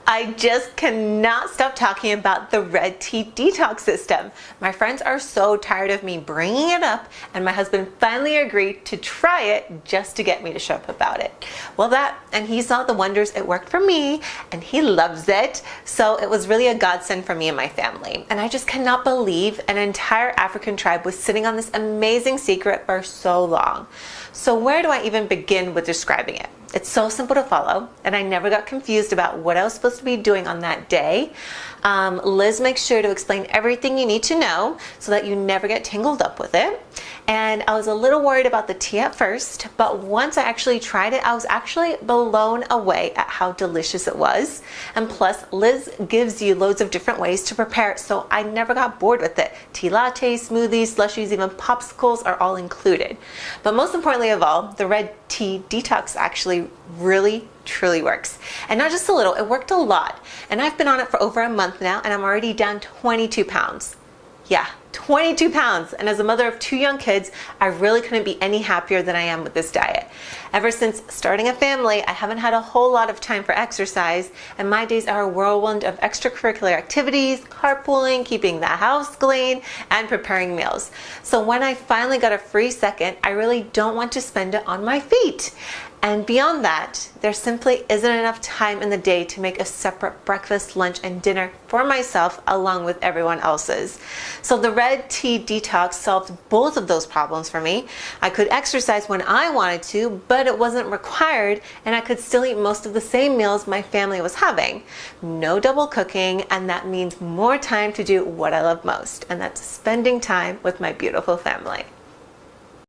I just cannot stop talking about the Red Tea Detox system. My friends are so tired of me bringing it up, and my husband finally agreed to try it just to get me to shut up about it. Well, and he saw the wonders it worked for me, and he loves it. So it was really a godsend for me and my family. And I just cannot believe an entire African tribe was sitting on this amazing secret for so long. So where do I even begin with describing it? It's so simple to follow, and I never got confused about what I was supposed to be doing on that day. Liz makes sure to explain everything you need to know so that you never get tangled up with it. And I was a little worried about the tea at first, but once I actually tried it, I was actually blown away at how delicious it was. And plus, Liz gives you loads of different ways to prepare it, so I never got bored with it. Tea lattes, smoothies, slushies, even popsicles are all included. But most importantly of all, the Red Tea Detox actually really truly works. And not just a little, it worked a lot. And I've been on it for over a month now, and I'm already down 22 pounds. Yeah, 22 pounds. And as a mother of 2 young kids, I really couldn't be any happier than I am with this diet. Ever since starting a family, I haven't had a whole lot of time for exercise, and my days are a whirlwind of extracurricular activities, carpooling, keeping the house clean, and preparing meals. So when I finally got a free second, I really don't want to spend it on my feet. And beyond that, there simply isn't enough time in the day to make a separate breakfast, lunch, and dinner for myself along with everyone else's. So the Red Tea Detox solved both of those problems for me. I could exercise when I wanted to, but it wasn't required, and I could still eat most of the same meals my family was having. No double cooking, and that means more time to do what I love most, and that's spending time with my beautiful family.